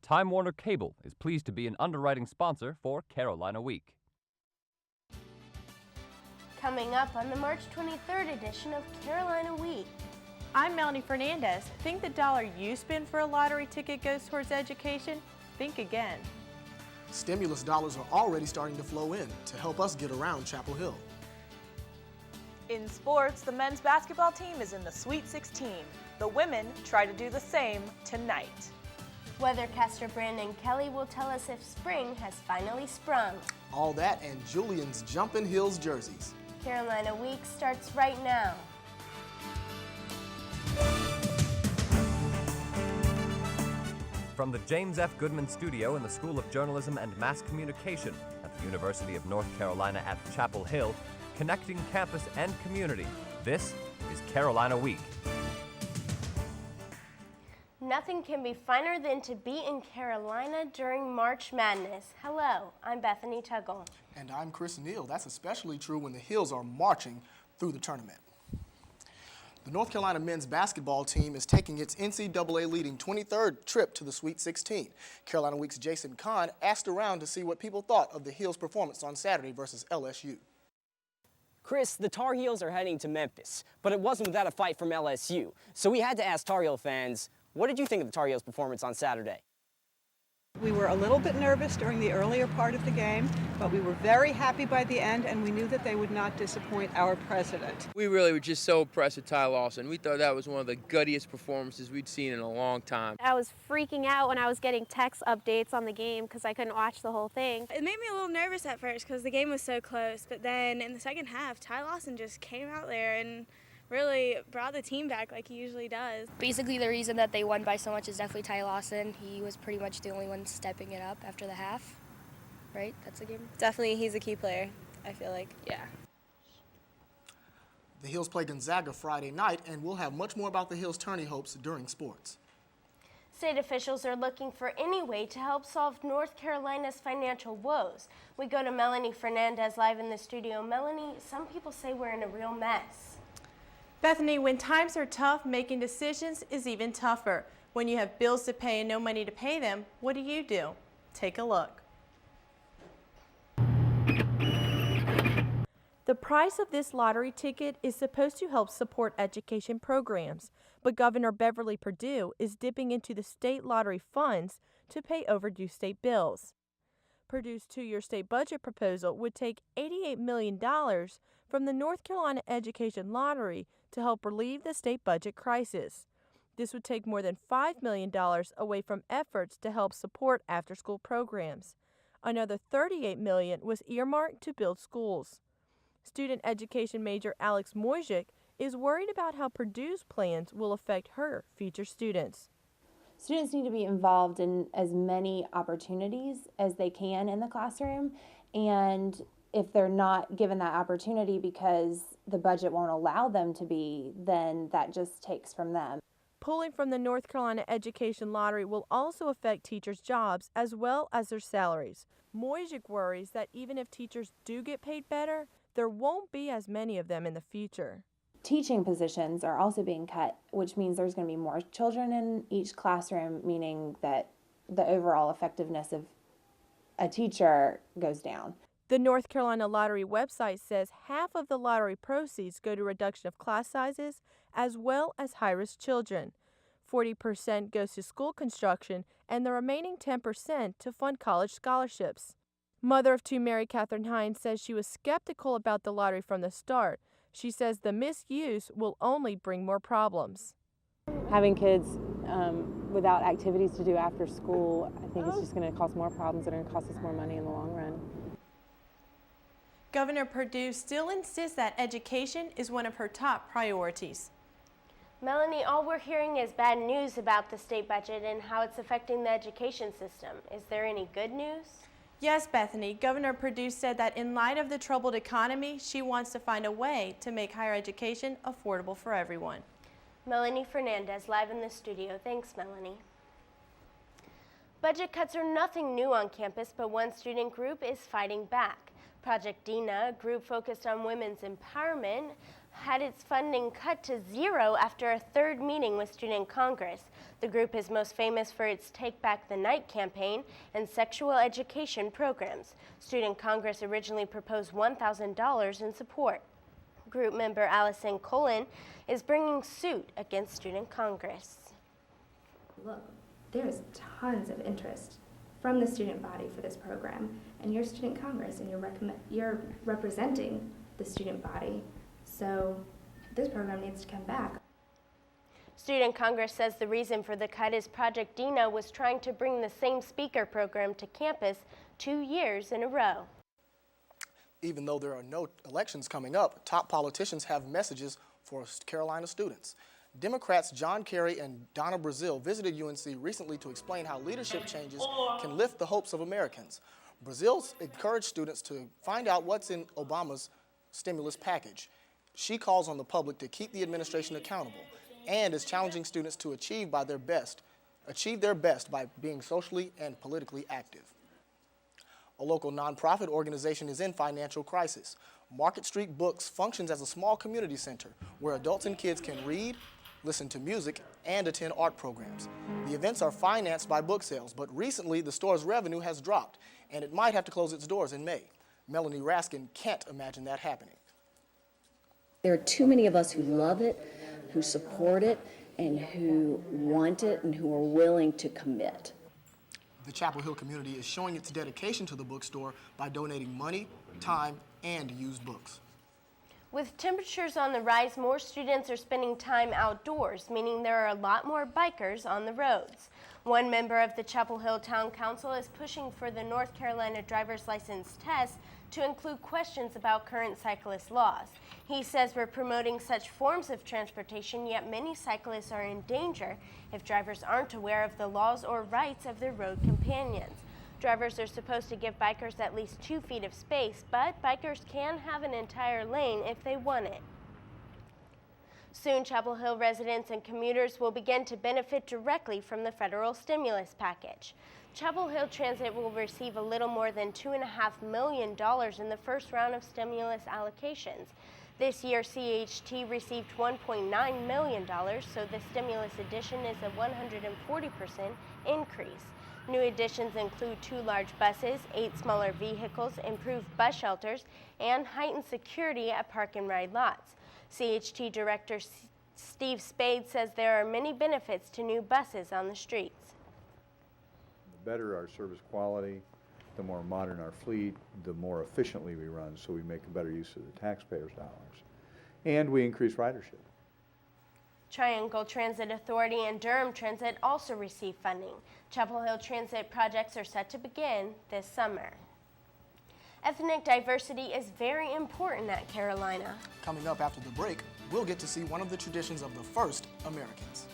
Time Warner Cable is pleased to be an underwriting sponsor for Carolina Week. Coming up on the March 23rd edition of Carolina Week. I'm Melanie Fernandez. Think the dollar you spend for a lottery ticket goes towards education? Think again. Stimulus dollars are already starting to flow in to help us get around Chapel Hill. In sports, the men's basketball team is in the Sweet 16. The women try to do the same tonight. Weathercaster Brandon Kelly will tell us if spring has finally sprung. All that and Julian's Jumpin' Hills jerseys. Carolina Week starts right now. From the James F. Goodman Studio in the School of Journalism and Mass Communication at the University of North Carolina at Chapel Hill, connecting campus and community, this is Carolina Week. Nothing can be finer than to be in Carolina during March Madness. Hello, I'm Bethany Tuggle. And I'm Chris Neal. That's especially true when the Hills are marching through the tournament. The North Carolina men's basketball team is taking its NCAA leading 23rd trip to the Sweet 16. Carolina Week's Jason Kahn asked around to see what people thought of the Hills' performance on Saturday versus LSU. Chris, the Tar Heels are heading to Memphis, but it wasn't without a fight from LSU. So we had to ask Tar Heel fans, what did you think of the Tar Heels' performance on Saturday? We were a little bit nervous during the earlier part of the game, but we were very happy by the end, and we knew that they would not disappoint our president. We really were just so impressed with Ty Lawson. We thought that was one of the guttiest performances we'd seen in a long time. I was freaking out when I was getting text updates on the game because I couldn't watch the whole thing. It made me a little nervous at first because the game was so close, but then in the second half, Ty Lawson just came out there and really brought the team back like he usually does. Basically, the reason that they won by so much is definitely Ty Lawson. He was pretty much the only one stepping it up after the half, right? That's the game? Definitely, he's a key player, I feel like. Yeah. The Hills play Gonzaga Friday night, and we'll have much more about the Hills' tourney hopes during sports. State officials are looking for any way to help solve North Carolina's financial woes. We go to Melanie Fernandez live in the studio. Melanie, some people say we're in a real mess. Bethany, when times are tough, making decisions is even tougher. When you have bills to pay and no money to pay them, what do? Take a look. The price of this lottery ticket is supposed to help support education programs, but Governor Beverly Perdue is dipping into the state lottery funds to pay overdue state bills. Purdue's two-year state budget proposal would take $88 million from the North Carolina Education Lottery to help relieve the state budget crisis. This would take more than $5 million away from efforts to help support after-school programs. Another $38 million was earmarked to build schools. Student education major Alex Moysic is worried about how Purdue's plans will affect her future students. Students need to be involved in as many opportunities as they can in the classroom, and if they're not given that opportunity because the budget won't allow them to be, then that just takes from them. Pulling from the North Carolina Education Lottery will also affect teachers' jobs as well as their salaries. Moysic worries that even if teachers do get paid better, there won't be as many of them in the future. Teaching positions are also being cut, which means there's going to be more children in each classroom, meaning that the overall effectiveness of a teacher goes down. The North Carolina Lottery website says half of the lottery proceeds go to reduction of class sizes as well as high-risk children. 40% goes to school construction and the remaining 10% to fund college scholarships. Mother of two Mary Catherine Hines says she was skeptical about the lottery from the start. She says the misuse will only bring more problems. Having kids without activities to do after school, I think it's just going to cause more problems that are going to cost us more money in the long run. Governor Perdue still insists that education is one of her top priorities. Melanie, all we're hearing is bad news about the state budget and how it's affecting the education system. Is there any good news? Yes, Bethany. Governor Perdue said that in light of the troubled economy, she wants to find a way to make higher education affordable for everyone. Melanie Fernandez live in the studio. Thanks, Melanie. Budget cuts are nothing new on campus, but one student group is fighting back. Project Dina, a group focused on women's empowerment, had its funding cut to zero after a third meeting with Student Congress. The group is most famous for its Take Back the Night campaign and sexual education programs. Student Congress originally proposed $1,000 in support. Group member Allison Cullen is bringing suit against Student Congress. Look, there's tons of interest from the student body for this program, and you're Student Congress and you're representing the student body, so this program needs to come back. Student Congress says the reason for the cut is Project Dina was trying to bring the same speaker program to campus 2 years in a row. Even though there are no elections coming up, top politicians have messages for Carolina students. Democrats John Kerry and Donna Brazile visited UNC recently to explain how leadership changes can lift the hopes of Americans. Brazile encouraged students to find out what's in Obama's stimulus package. She calls on the public to keep the administration accountable and is challenging students to achieve their best by being socially and politically active. A local nonprofit organization is in financial crisis. Market Street Books functions as a small community center where adults and kids can read, listen to music, and attend art programs. The events are financed by book sales, but recently the store's revenue has dropped, and it might have to close its doors in May. Melanie Raskin can't imagine that happening. There are too many of us who love it, who support it, and who want it, and who are willing to commit. The Chapel Hill community is showing its dedication to the bookstore by donating money, time, and used books. With temperatures on the rise, more students are spending time outdoors, meaning there are a lot more bikers on the roads. One member of the Chapel Hill Town Council is pushing for the North Carolina driver's license test to include questions about current cyclist laws. He says we're promoting such forms of transportation, yet many cyclists are in danger if drivers aren't aware of the laws or rights of their road companions. Drivers are supposed to give bikers at least 2 feet of space, but bikers can have an entire lane if they want it. Soon, Chapel Hill residents and commuters will begin to benefit directly from the federal stimulus package. Chapel Hill Transit will receive a little more than $2.5 million in the first round of stimulus allocations. This year, CHT received $1.9 million, so the stimulus addition is a 140% increase. New additions include 2 large buses, 8 smaller vehicles, improved bus shelters, and heightened security at park and ride lots. CHT Director Steve Spade says there are many benefits to new buses on the streets. The better our service quality, the more modern our fleet, the more efficiently we run, so we make a better use of the taxpayers' dollars. And we increase ridership. Triangle Transit Authority and Durham Transit also receive funding. Chapel Hill Transit projects are set to begin this summer. Ethnic diversity is very important at Carolina. Coming up after the break, we'll get to see one of the traditions of the first Americans.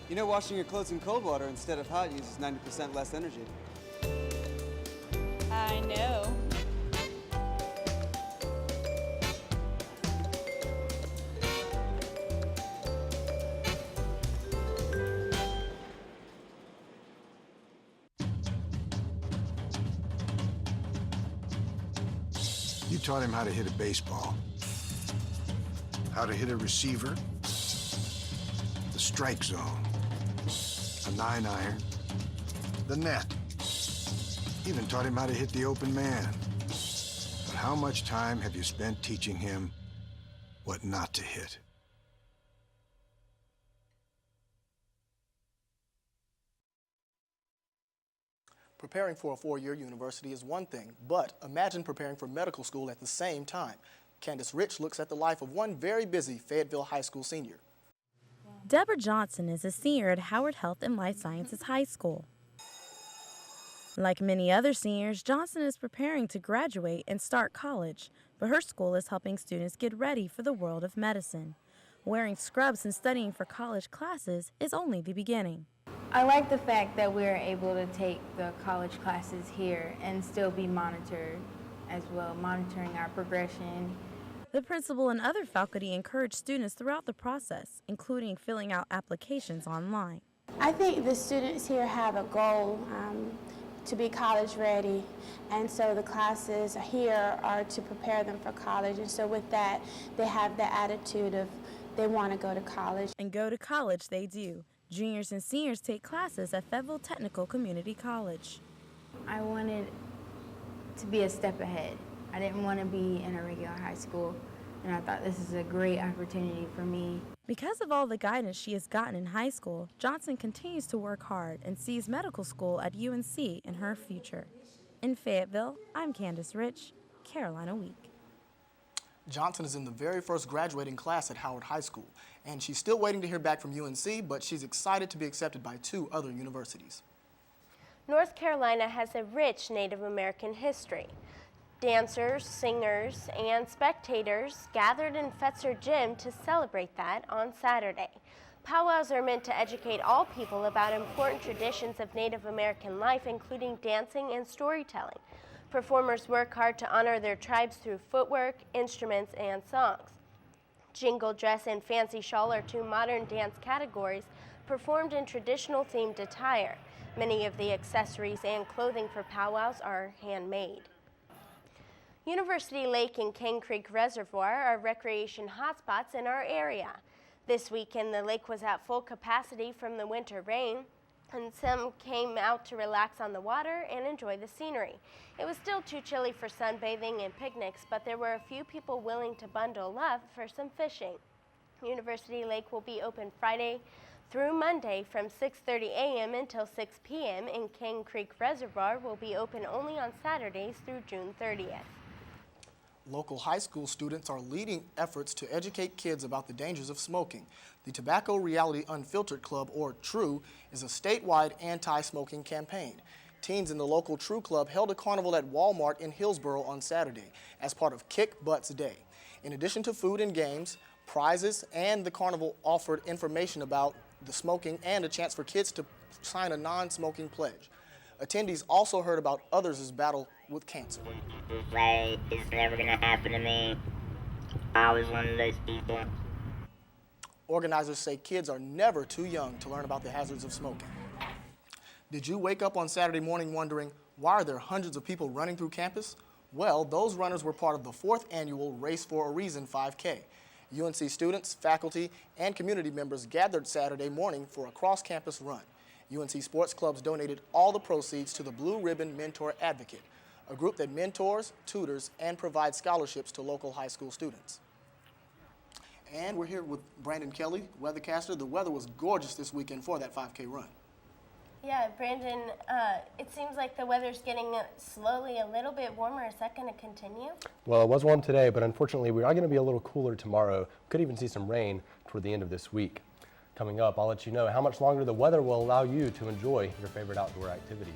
You know, washing your clothes in cold water instead of hot uses 90% less energy. I know. You taught him how to hit a baseball, how to hit a receiver, the strike zone, a 9-iron, the net. Even taught him how to hit the open man. But how much time have you spent teaching him what not to hit? Preparing for a 4-year university is one thing, but imagine preparing for medical school at the same time. Candace Rich looks at the life of one very busy Fayetteville High School senior. Deborah Johnson is a senior at Howard Health and Life Sciences High School. Like many other seniors, Johnson is preparing to graduate and start college, but her school is helping students get ready for the world of medicine. Wearing scrubs and studying for college classes is only the beginning. I like the fact that we're able to take the college classes here and still be monitored as well, monitoring our progression. The principal and other faculty encourage students throughout the process, including filling out applications online. I think the students here have a goal to be college ready, and so the classes here are to prepare them for college, and so with that they have the attitude of they want to go to college. And go to college they do. Juniors and seniors take classes at Fayetteville Technical Community College. I wanted to be a step ahead. I didn't want to be in a regular high school, and I thought this is a great opportunity for me. Because of all the guidance she has gotten in high school, Johnson continues to work hard and sees medical school at UNC in her future. In Fayetteville, I'm Candace Rich, Carolina Week. Johnson is in the very first graduating class at Howard High School, and she's still waiting to hear back from UNC, but she's excited to be accepted by 2 other universities. North Carolina has a rich Native American history. Dancers, singers, and spectators gathered in Fetzer Gym to celebrate that on Saturday. Powwows are meant to educate all people about important traditions of Native American life, including dancing and storytelling. Performers work hard to honor their tribes through footwork, instruments, and songs. Jingle dress and fancy shawl are 2 modern dance categories performed in traditional themed attire. Many of the accessories and clothing for powwows are handmade. University Lake and Cane Creek Reservoir are recreation hotspots in our area. This weekend, the lake was at full capacity from the winter rain, and some came out to relax on the water and enjoy the scenery. It was still too chilly for sunbathing and picnics, but there were a few people willing to bundle up for some fishing. University Lake will be open Friday through Monday from 6:30 a.m. until 6 p.m., and Cane Creek Reservoir will be open only on Saturdays through June 30th. Local high school students are leading efforts to educate kids about the dangers of smoking. The Tobacco Reality Unfiltered Club, or TRUE, is a statewide anti-smoking campaign. Teens in the local TRUE Club held a carnival at Walmart in Hillsboro on Saturday as part of Kick Butts Day. In addition to food and games, prizes, and the carnival offered information about the smoking and a chance for kids to sign a non-smoking pledge. Attendees also heard about others' battle with cancer. Like, it's never gonna happen to me. I was one of those people. Organizers say kids are never too young to learn about the hazards of smoking. Did you wake up on Saturday morning wondering, why are there hundreds of people running through campus? Well, those runners were part of the 4th annual Race for a Reason 5K. UNC students, faculty, and community members gathered Saturday morning for a cross-campus run. UNC sports clubs donated all the proceeds to the Blue Ribbon Mentor Advocate, a group that mentors, tutors, and provides scholarships to local high school students. And we're here with Brandon Kelly, weathercaster. The weather was gorgeous this weekend for that 5K run. Yeah, Brandon, it seems like the weather's getting slowly a little bit warmer. Is that going to continue? Well, it was warm today, but unfortunately we are going to be a little cooler tomorrow. Could even see some rain toward the end of this week. Coming up, I'll let you know how much longer the weather will allow you to enjoy your favorite outdoor activities.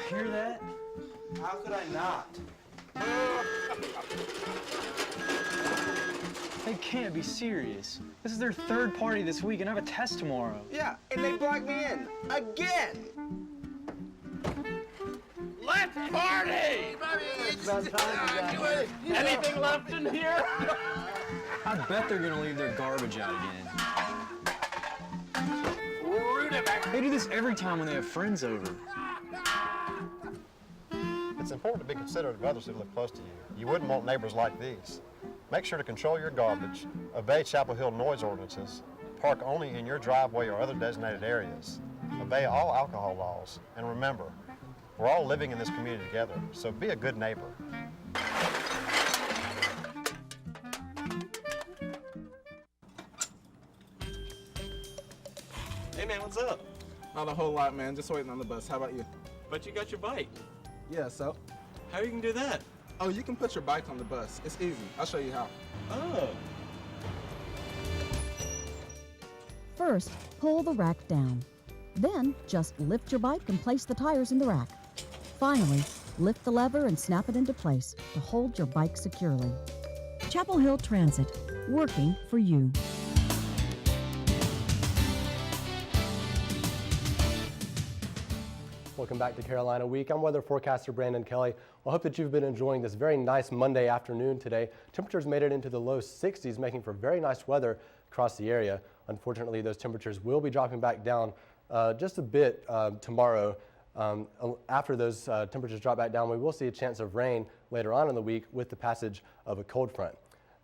Hear that? How could I not? They can't be serious. This is their 3rd party this week, and I have a test tomorrow. Yeah, and they blocked me in. Again! Let's party! Anything left in here? I bet they're gonna leave their garbage out again. They do this every time when they have friends over. It's important to be considerate of others who live close to you. You wouldn't want neighbors like these. Make sure to control your garbage, obey Chapel Hill noise ordinances, park only in your driveway or other designated areas, obey all alcohol laws, and remember, we're all living in this community together, so be a good neighbor. Hey man, what's up? Not a whole lot, man. Just waiting on the bus. How about you? But you got your bike. Yeah, so? How are you gonna do that? Oh, you can put your bike on the bus. It's easy. I'll show you how. Oh. First, pull the rack down. Then, just lift your bike and place the tires in the rack. Finally, lift the lever and snap it into place to hold your bike securely. Chapel Hill Transit, working for you. Welcome back to Carolina Week. I'm weather forecaster Brandon Kelly. I hope that you've been enjoying this very nice Monday afternoon today. Temperatures made it into the low 60s, making for very nice weather across the area. Unfortunately, those temperatures will be dropping back down just a bit tomorrow. After those temperatures drop back down, we will see a chance of rain later on in the week with the passage of a cold front.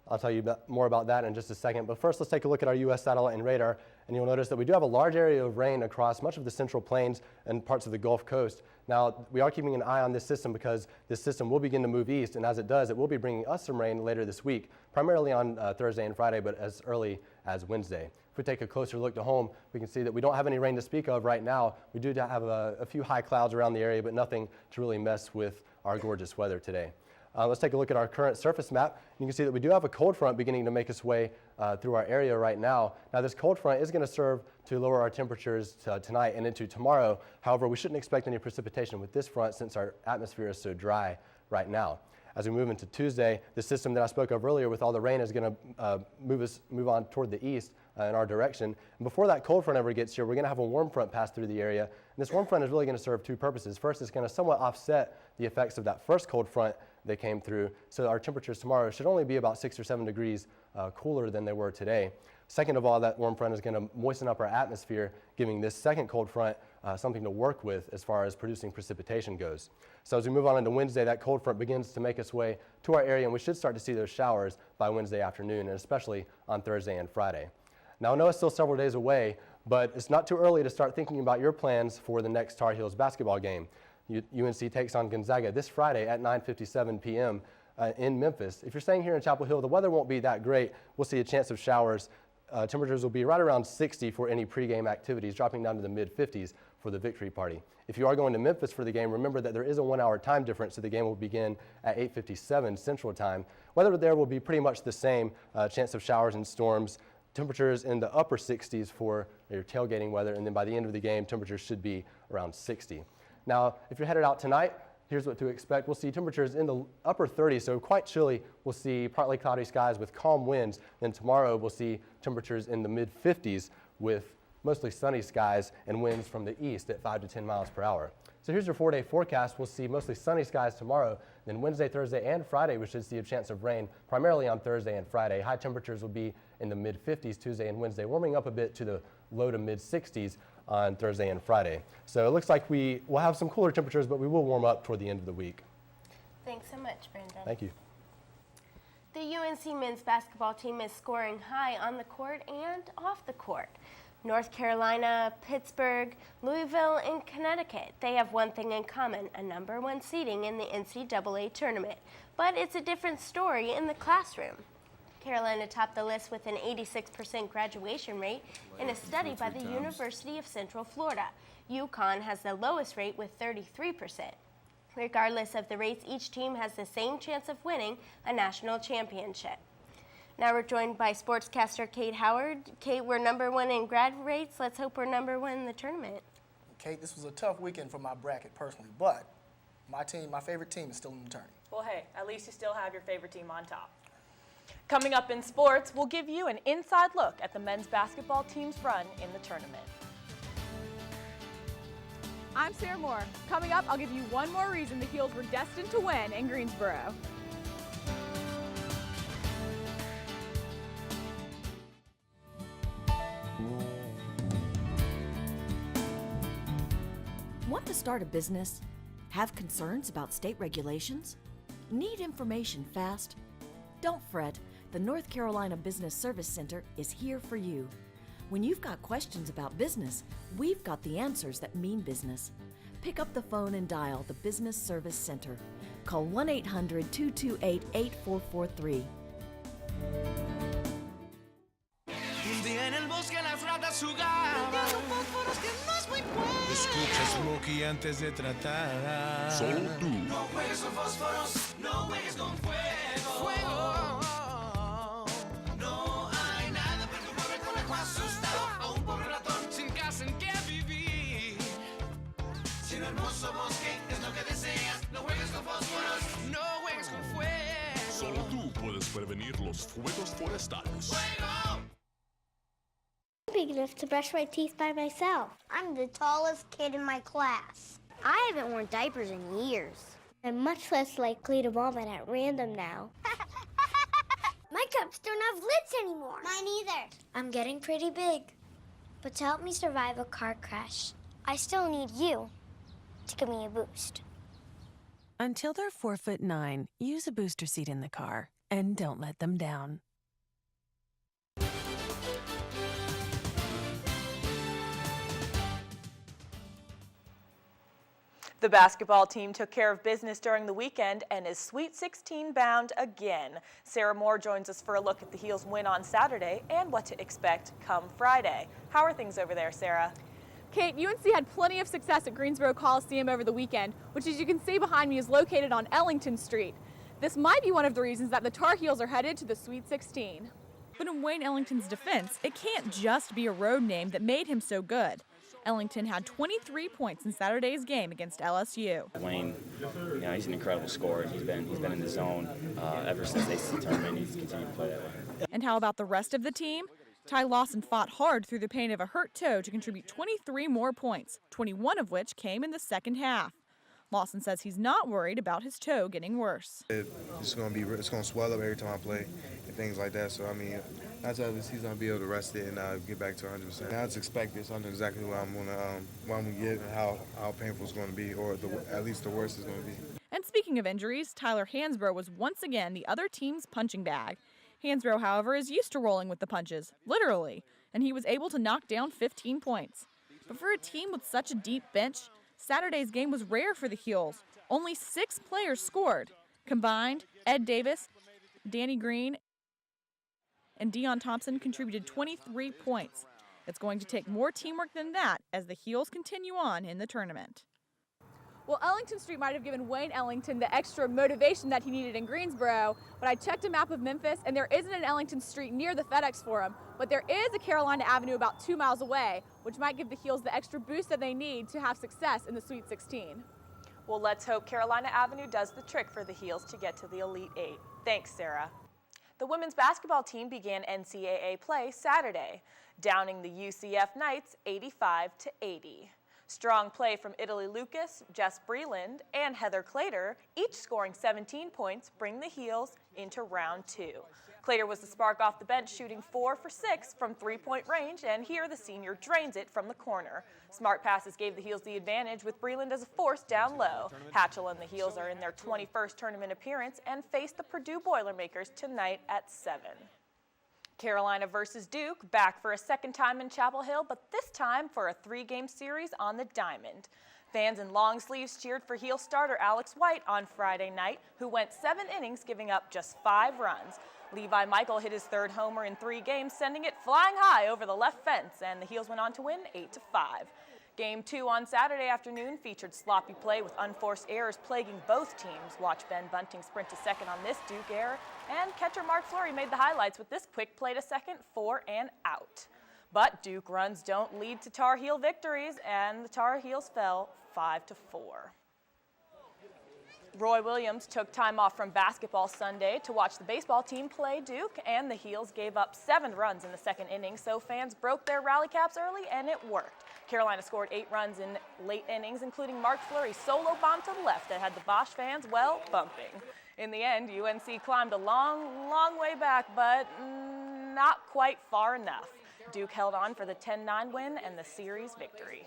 I'll tell you more about that in just a second, but first let's take a look at our U.S. satellite and radar, and you'll notice that we do have a large area of rain across much of the Central Plains and parts of the Gulf Coast. Now, we are keeping an eye on this system because this system will begin to move east, and as it does, it will be bringing us some rain later this week, primarily on Thursday and Friday, but as early as Wednesday. If we take a closer look to home, we can see that we don't have any rain to speak of right now. We do have a few high clouds around the area, but nothing to really mess with our gorgeous weather today. Let's take a look at our current surface map. You can see that we do have a cold front beginning to make its way through our area right now. Now, this cold front is going to serve to lower our temperatures tonight and into tomorrow. However, we shouldn't expect any precipitation with this front since our atmosphere is so dry right now. As we move into Tuesday, the system that I spoke of earlier with all the rain is going to move on toward the east in our direction. And before that cold front ever gets here, we're going to have a warm front pass through the area. And this warm front is really going to serve two purposes. First, it's going to somewhat offset the effects of that first cold front that came through. So our temperatures tomorrow should only be about 6 or 7 degrees cooler than they were today. Second of all, that warm front is going to moisten up our atmosphere, giving this second cold front something to work with as far as producing precipitation goes. So as we move on into Wednesday, that cold front begins to make its way to our area, and we should start to see those showers by Wednesday afternoon, and especially on Thursday and Friday. Now, I know it's still several days away, but it's not too early to start thinking about your plans for the next Tar Heels basketball game. UNC takes on Gonzaga this Friday at 9:57 p.m. In Memphis. If you're staying here in Chapel Hill, the weather won't be that great. We'll see a chance of showers. Temperatures will be right around 60 for any pregame activities, dropping down to the mid-50s for the victory party. If you are going to Memphis for the game, remember that there is a 1-hour time difference, so the game will begin at 8:57 Central Time. Weather there will be pretty much the same, chance of showers and storms. Temperatures in the upper 60s for your tailgating weather, and then by the end of the game, temperatures should be around 60. Now, if you're headed out tonight, here's what to expect. We'll see temperatures in the upper 30s, so quite chilly. We'll see partly cloudy skies with calm winds. Then tomorrow, we'll see temperatures in the mid-50s with mostly sunny skies and winds from the east at 5 to 10 miles per hour. So here's your 4-day forecast. We'll see mostly sunny skies tomorrow. Then Wednesday, Thursday, and Friday, we should see a chance of rain, primarily on Thursday and Friday. High temperatures will be in the mid-50s Tuesday and Wednesday, warming up a bit to the low to mid-60s on Thursday and Friday. So it looks like we will have some cooler temperatures, but we will warm up toward the end of the week. Thanks so much, Brandon. Thank you. The UNC men's basketball team is scoring high on the court and off the court. North Carolina, Pittsburgh, Louisville, and Connecticut, they have one thing in common, a #1 seeding in the NCAA tournament. But it's a different story in the classroom. Carolina topped the list with an 86% graduation rate in a study by the University of Central Florida. UConn has the lowest rate with 33%. Regardless of the rates, each team has the same chance of winning a national championship. Now we're joined by sportscaster Kate Howard. Kate, we're #1 in grad rates. Let's hope we're #1 in the tournament. Kate, this was a tough weekend for my bracket personally, but my favorite team is still in the tourney. Well, hey, at least you still have your favorite team on top. Coming up in sports, we'll give you an inside look at the men's basketball team's run in the tournament. I'm Sarah Moore. Coming up, I'll give you one more reason the Heels were destined to win in Greensboro. Want to start a business? Have concerns about state regulations? Need information fast? Don't fret. The North Carolina Business Service Center is here for you. When you've got questions about business, we've got the answers that mean business. Pick up the phone and dial the Business Service Center. Call 1-800-228-8443. Un día en el bosque las ratas jugaban. Fósforos que no es muy aquí antes de tratar. Solo tú. No juegues con fósforos, no juegues con fuego. No hay nada para un pobre conejo asustado, a un pobre ratón sin casa en que vivir. Si un hermoso bosque es lo que deseas, no juegues con fósforos, no juegues con fuego. Solo tú puedes prevenir los fuegos forestales. ¡Fuego! Big enough to brush my teeth by myself. I'm the tallest kid in my class. I haven't worn diapers in years. I'm much less likely to vomit at random now. My cups don't have lids anymore. Mine either. I'm getting pretty big. But to help me survive a car crash, I still need you to give me a boost. Until they're 4'9", use a booster seat in the car and don't let them down. The basketball team took care of business during the weekend and is Sweet 16 bound again. Sarah Moore joins us for a look at the Heels' win on Saturday and what to expect come Friday. How are things over there, Sarah? Kate, UNC had plenty of success at Greensboro Coliseum over the weekend, which, as you can see behind me, is located on Ellington Street. This might be one of the reasons that the Tar Heels are headed to the Sweet 16. But in Wayne Ellington's defense, it can't just be a road name that made him so good. Ellington had 23 points in Saturday's game against LSU. Wayne, he's an incredible scorer. He's been in the zone ever since the ACC tournament. He's continued to play that way. And how about the rest of the team? Ty Lawson fought hard through the pain of a hurt toe to contribute 23 more points, 21 of which came in the second half. Lawson says he's not worried about his toe getting worse. It's going to swell up every time I play and things like that. So, I mean, that's how he's going to be able to rest it and get back to 100%. Now it's expected, so I know exactly what I'm going to get and how painful it's going to be, or at least the worst it's going to be. And speaking of injuries, Tyler Hansbrough was once again the other team's punching bag. Hansbrough, however, is used to rolling with the punches, literally, and he was able to knock down 15 points. But for a team with such a deep bench, Saturday's game was rare for the Heels. Only 6 players scored. Combined, Ed Davis, Danny Green, and Deion Thompson contributed 23 points. It's going to take more teamwork than that as the Heels continue on in the tournament. Well, Ellington Street might have given Wayne Ellington the extra motivation that he needed in Greensboro, but I checked a map of Memphis, and there isn't an Ellington Street near the FedEx Forum, but there is a Carolina Avenue about 2 miles away, which might give the Heels the extra boost that they need to have success in the Sweet 16. Well, let's hope Carolina Avenue does the trick for the Heels to get to the Elite Eight. Thanks, Sarah. The women's basketball team began NCAA play Saturday, downing the UCF Knights 85-80. Strong play from Italy Lucas, Jess Breland, and Heather Clater, each scoring 17 points, bring the Heels into round 2. Clater was the spark off the bench, shooting 4 for 6 from three-point range, and here the senior drains it from the corner. Smart passes gave the Heels the advantage, with Breland as a force down low. Hatchell and the Heels are in their 21st tournament appearance and face the Purdue Boilermakers tonight at 7. Carolina versus Duke, back for a second time in Chapel Hill, but this time for a 3-game series on the Diamond. Fans in long sleeves cheered for Heel starter Alex White on Friday night, who went 7 innings, giving up just 5 runs. Levi Michael hit his 3rd homer in 3 games, sending it flying high over the left fence, and the Heels went on to win 8-5. Game 2 on Saturday afternoon featured sloppy play with unforced errors plaguing both teams. Watch Ben Bunting sprint to second on this Duke error, and catcher Mark Fleury made the highlights with this quick play to second for an out. But Duke runs don't lead to Tar Heel victories, and the Tar Heels fell 5-4. Roy Williams took time off from basketball Sunday to watch the baseball team play Duke, and the Heels gave up 7 runs in the second inning, so fans broke their rally caps early, and it worked. Carolina scored 8 runs in late innings, including Mark Fleury's solo bomb to the left that had the Bosch fans, well, bumping. In the end, UNC climbed a long, long way back, but not quite far enough. Duke held on for the 10-9 win and the series victory.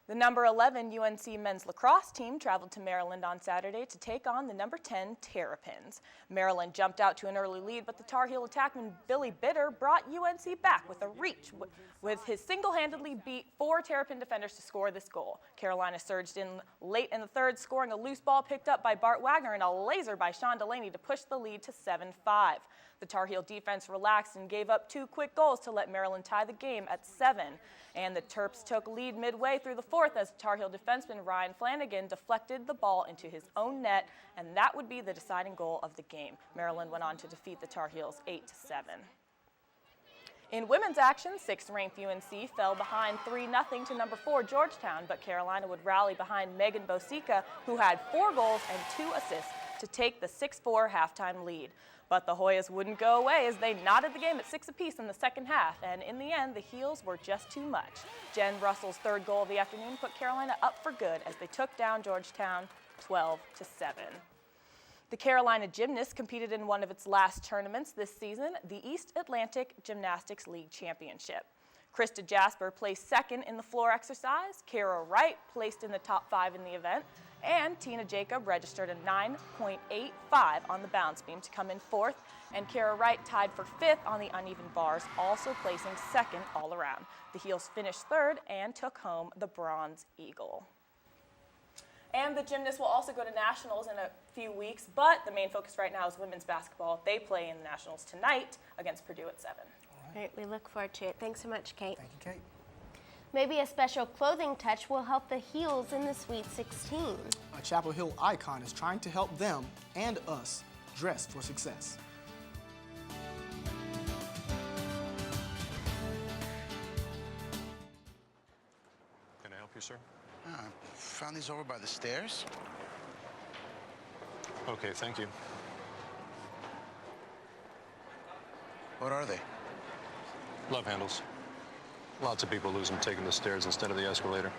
The number 11 UNC men's lacrosse team traveled to Maryland on Saturday to take on the number 10 Terrapins. Maryland jumped out to an early lead, but the Tar Heel attackman Billy Bitter brought UNC back with a reach, with his single-handedly beat 4 Terrapin defenders to score this goal. Carolina surged in late in the third, scoring a loose ball picked up by Bart Wagner and a laser by Sean Delaney to push the lead to 7-5. The Tar Heel defense relaxed and gave up 2 quick goals to let Maryland tie the game at 7. And the Terps took lead midway through the fourth as Tar Heel defenseman Ryan Flanagan deflected the ball into his own net, and that would be the deciding goal of the game. Maryland went on to defeat the Tar Heels 8-7. In women's action, 6th-ranked UNC fell behind 3-0 to number 4 Georgetown, but Carolina would rally behind Megan Bosica, who had 4 goals and 2 assists to take the 6-4 halftime lead. But the Hoyas wouldn't go away as they knotted the game at 6 apiece in the second half, and in the end, the Heels were just too much. Jen Russell's 3rd goal of the afternoon put Carolina up for good as they took down Georgetown 12-7. The Carolina gymnasts competed in one of its last tournaments this season, the East Atlantic Gymnastics League Championship. Krista Jasper placed 2nd in the floor exercise, Kara Wright placed in the top 5 in the event, and Tina Jacob registered a 9.85 on the balance beam to come in 4th, and Kara Wright tied for 5th on the uneven bars, also placing 2nd all around. The Heels finished 3rd and took home the Bronze Eagle. And the gymnasts will also go to nationals in a few weeks, but the main focus right now is women's basketball. They play in the nationals tonight against Purdue at 7. Great, we look forward to it. Thanks so much, Kate. Thank you, Kate. Maybe a special clothing touch will help the Heels in the Sweet 16. A Chapel Hill icon is trying to help them and us dress for success. Can I help you, sir? Found these over by the stairs. Okay, thank you. What are they? Love handles. Lots of people lose them taking the stairs instead of the escalator.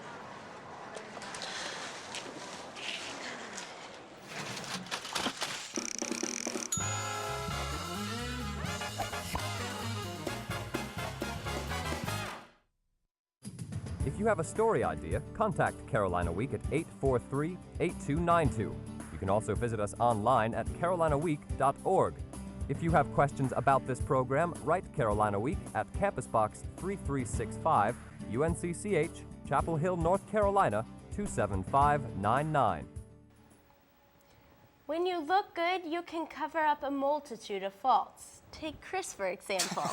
If you have a story idea, contact Carolina Week at 843-8292. You can also visit us online at carolinaweek.org. If you have questions about this program, write Carolina Week at Campus Box 3365, UNCCH, Chapel Hill, North Carolina, 27599. When you look good, you can cover up a multitude of faults. Take Chris, for example.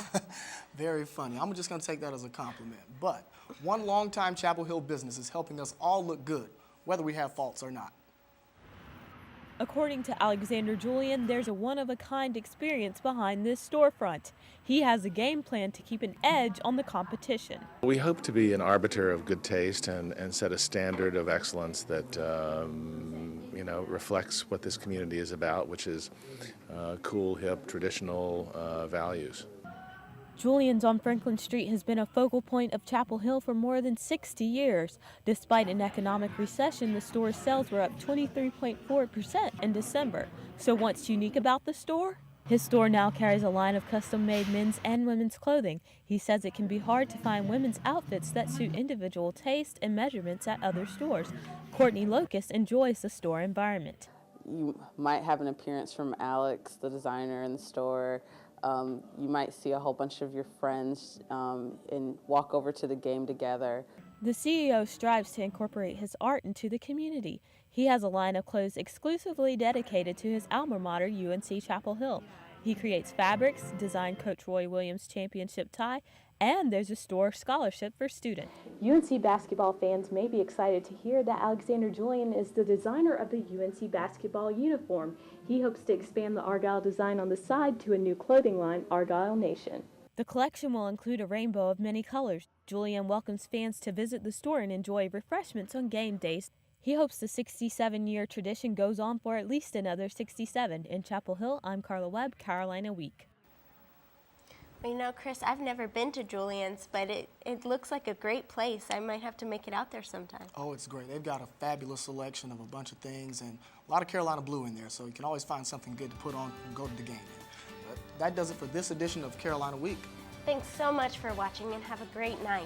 Very funny. I'm just going to take that as a compliment. But one longtime Chapel Hill business is helping us all look good, whether we have faults or not. According to Alexander Julian, there's a one-of-a-kind experience behind this storefront. He has a game plan to keep an edge on the competition. We hope to be an arbiter of good taste and set a standard of excellence that reflects what this community is about, which is cool, hip, traditional values. Julian's on Franklin Street has been a focal point of Chapel Hill for more than 60 years. Despite an economic recession, the store's sales were up 23.4% in December. So what's unique about the store? His store now carries a line of custom-made men's and women's clothing. He says it can be hard to find women's outfits that suit individual taste and measurements at other stores. Courtney Locust enjoys the store environment. You might have an appearance from Alex, the designer in the store. You might see a whole bunch of your friends and walk over to the game together. The CEO strives to incorporate his art into the community. He has a line of clothes exclusively dedicated to his alma mater, UNC Chapel Hill. He creates fabrics, designed Coach Roy Williams' championship tie, and there's a store scholarship for students. UNC basketball fans may be excited to hear that Alexander Julian is the designer of the UNC basketball uniform. He hopes to expand the Argyle design on the side to a new clothing line, Argyle Nation. The collection will include a rainbow of many colors. Julian welcomes fans to visit the store and enjoy refreshments on game days. He hopes the 67-year tradition goes on for at least another 67. In Chapel Hill, I'm Carla Webb, Carolina Week. Well, you know, Chris, I've never been to Julian's, but it looks like a great place. I might have to make it out there sometime. Oh, it's great. They've got a fabulous selection of a bunch of things and a lot of Carolina blue in there, so you can always find something good to put on and go to the game in. But that does it for this edition of Carolina Week. Thanks so much for watching and have a great night.